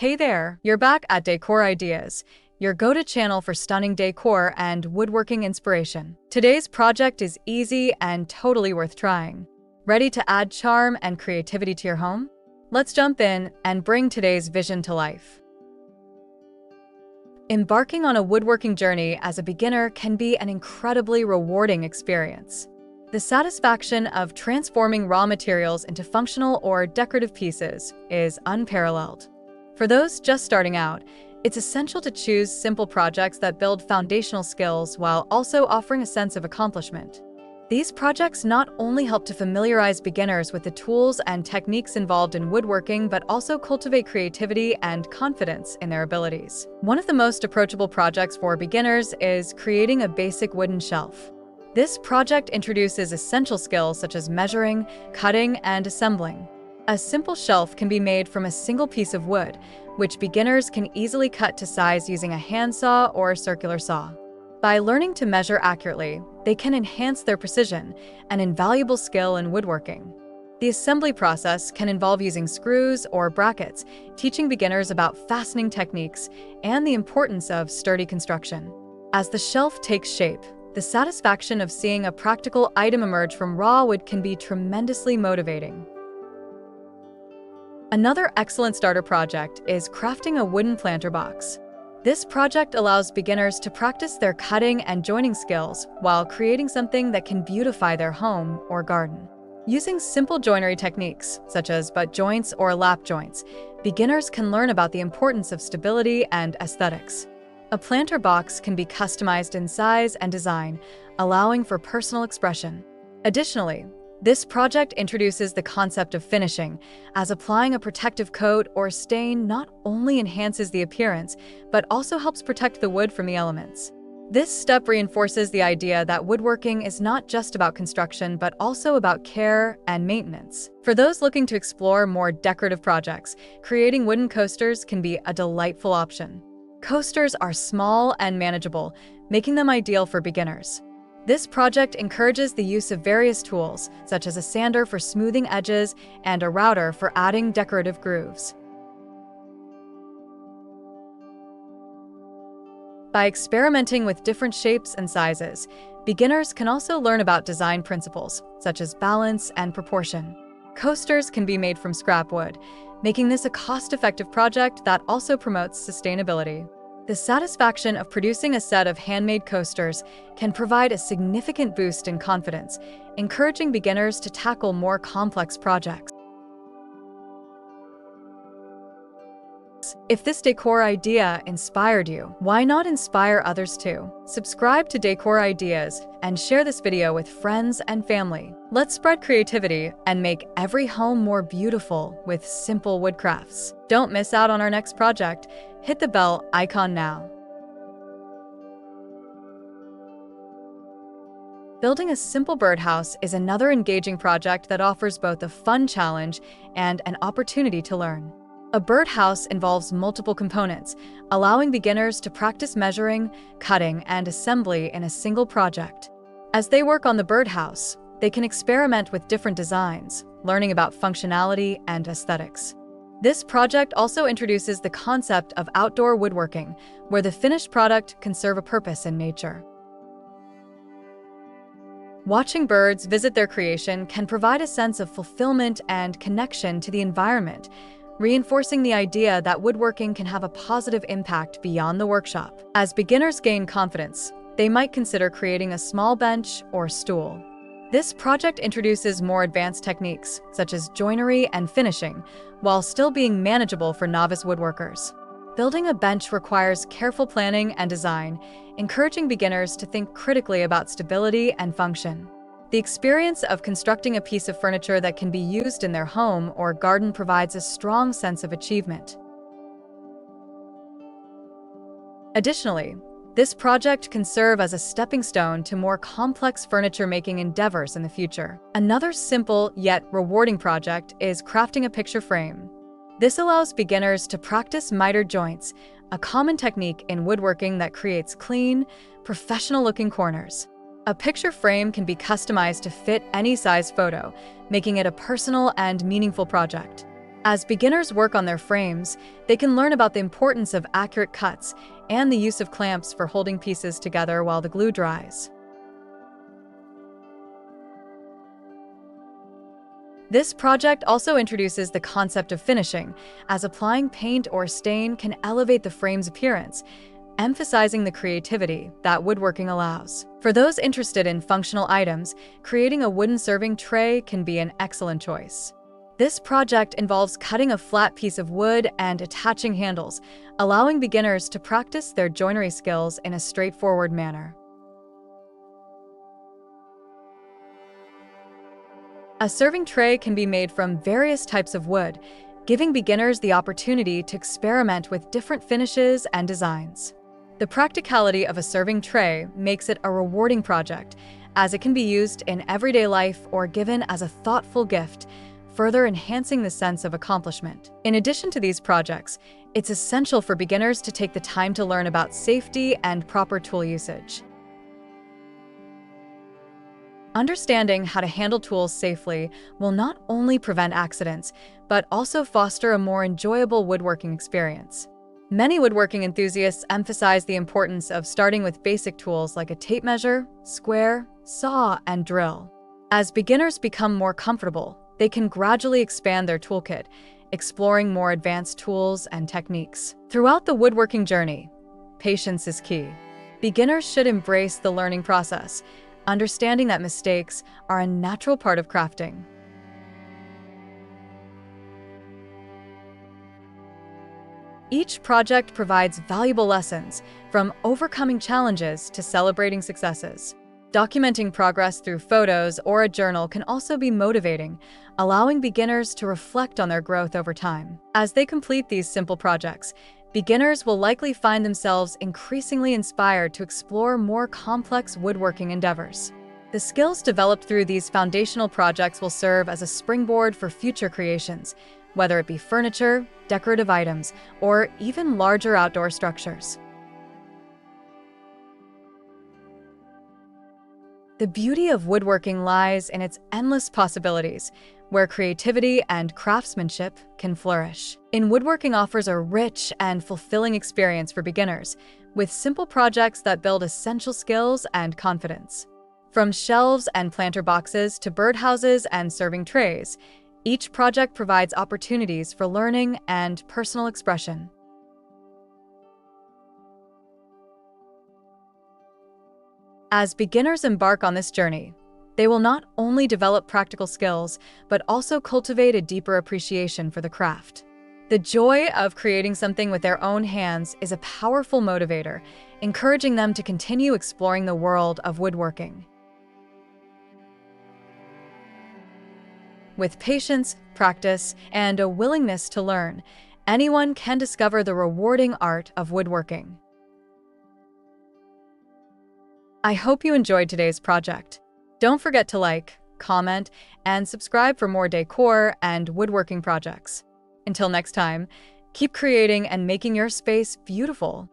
Hey there, you're back at Decor Ideas, your go-to channel for stunning decor and woodworking inspiration. Today's project is easy and totally worth trying. Ready to add charm and creativity to your home? Let's jump in and bring today's vision to life. Embarking on a woodworking journey as a beginner can be an incredibly rewarding experience. The satisfaction of transforming raw materials into functional or decorative pieces is unparalleled. For those just starting out, it's essential to choose simple projects that build foundational skills while also offering a sense of accomplishment. These projects not only help to familiarize beginners with the tools and techniques involved in woodworking, but also cultivate creativity and confidence in their abilities. One of the most approachable projects for beginners is creating a basic wooden shelf. This project introduces essential skills such as measuring, cutting, and assembling. A simple shelf can be made from a single piece of wood, which beginners can easily cut to size using a handsaw or a circular saw. By learning to measure accurately, they can enhance their precision, an invaluable skill in woodworking. The assembly process can involve using screws or brackets, teaching beginners about fastening techniques and the importance of sturdy construction. As the shelf takes shape, the satisfaction of seeing a practical item emerge from raw wood can be tremendously motivating. Another excellent starter project is crafting a wooden planter box. This project allows beginners to practice their cutting and joining skills while creating something that can beautify their home or garden. Using simple joinery techniques, such as butt joints or lap joints, beginners can learn about the importance of stability and aesthetics. A planter box can be customized in size and design, allowing for personal expression. Additionally, this project introduces the concept of finishing, as applying a protective coat or stain not only enhances the appearance, but also helps protect the wood from the elements. This step reinforces the idea that woodworking is not just about construction, but also about care and maintenance. For those looking to explore more decorative projects, creating wooden coasters can be a delightful option. Coasters are small and manageable, making them ideal for beginners. This project encourages the use of various tools, such as a sander for smoothing edges and a router for adding decorative grooves. By experimenting with different shapes and sizes, beginners can also learn about design principles, such as balance and proportion. Coasters can be made from scrap wood, making this a cost-effective project that also promotes sustainability. The satisfaction of producing a set of handmade coasters can provide a significant boost in confidence, encouraging beginners to tackle more complex projects. If this decor idea inspired you, why not inspire others too? Subscribe to Decor Ideas and share this video with friends and family. Let's spread creativity and make every home more beautiful with simple woodcrafts. Don't miss out on our next project. Hit the bell icon now. Building a simple birdhouse is another engaging project that offers both a fun challenge and an opportunity to learn. A birdhouse involves multiple components, allowing beginners to practice measuring, cutting, and assembly in a single project. As they work on the birdhouse, they can experiment with different designs, learning about functionality and aesthetics. This project also introduces the concept of outdoor woodworking, where the finished product can serve a purpose in nature. Watching birds visit their creation can provide a sense of fulfillment and connection to the environment, reinforcing the idea that woodworking can have a positive impact beyond the workshop. As beginners gain confidence, they might consider creating a small bench or stool. This project introduces more advanced techniques, such as joinery and finishing, while still being manageable for novice woodworkers. Building a bench requires careful planning and design, encouraging beginners to think critically about stability and function. The experience of constructing a piece of furniture that can be used in their home or garden provides a strong sense of achievement. Additionally, this project can serve as a stepping stone to more complex furniture-making endeavors in the future. Another simple yet rewarding project is crafting a picture frame. This allows beginners to practice miter joints, a common technique in woodworking that creates clean, professional-looking corners. A picture frame can be customized to fit any size photo, making it a personal and meaningful project. As beginners work on their frames, they can learn about the importance of accurate cuts and the use of clamps for holding pieces together while the glue dries. This project also introduces the concept of finishing, as applying paint or stain can elevate the frame's appearance, emphasizing the creativity that woodworking allows. For those interested in functional items, creating a wooden serving tray can be an excellent choice. This project involves cutting a flat piece of wood and attaching handles, allowing beginners to practice their joinery skills in a straightforward manner. A serving tray can be made from various types of wood, giving beginners the opportunity to experiment with different finishes and designs. The practicality of a serving tray makes it a rewarding project, as it can be used in everyday life or given as a thoughtful gift, further enhancing the sense of accomplishment. In addition to these projects, it's essential for beginners to take the time to learn about safety and proper tool usage. Understanding how to handle tools safely will not only prevent accidents, but also foster a more enjoyable woodworking experience. Many woodworking enthusiasts emphasize the importance of starting with basic tools like a tape measure, square, saw, and drill. As beginners become more comfortable, they can gradually expand their toolkit, exploring more advanced tools and techniques. Throughout the woodworking journey, patience is key. Beginners should embrace the learning process, understanding that mistakes are a natural part of crafting. Each project provides valuable lessons, from overcoming challenges to celebrating successes. Documenting progress through photos or a journal can also be motivating, allowing beginners to reflect on their growth over time. As they complete these simple projects, beginners will likely find themselves increasingly inspired to explore more complex woodworking endeavors. The skills developed through these foundational projects will serve as a springboard for future creations, whether it be furniture, decorative items, or even larger outdoor structures. The beauty of woodworking lies in its endless possibilities, where creativity and craftsmanship can flourish. Woodworking offers a rich and fulfilling experience for beginners, with simple projects that build essential skills and confidence. From shelves and planter boxes to birdhouses and serving trays, each project provides opportunities for learning and personal expression. As beginners embark on this journey, they will not only develop practical skills, but also cultivate a deeper appreciation for the craft. The joy of creating something with their own hands is a powerful motivator, encouraging them to continue exploring the world of woodworking. With patience, practice, and a willingness to learn, anyone can discover the rewarding art of woodworking. I hope you enjoyed today's project. Don't forget to like, comment, and subscribe for more decor and woodworking projects. Until next time, keep creating and making your space beautiful.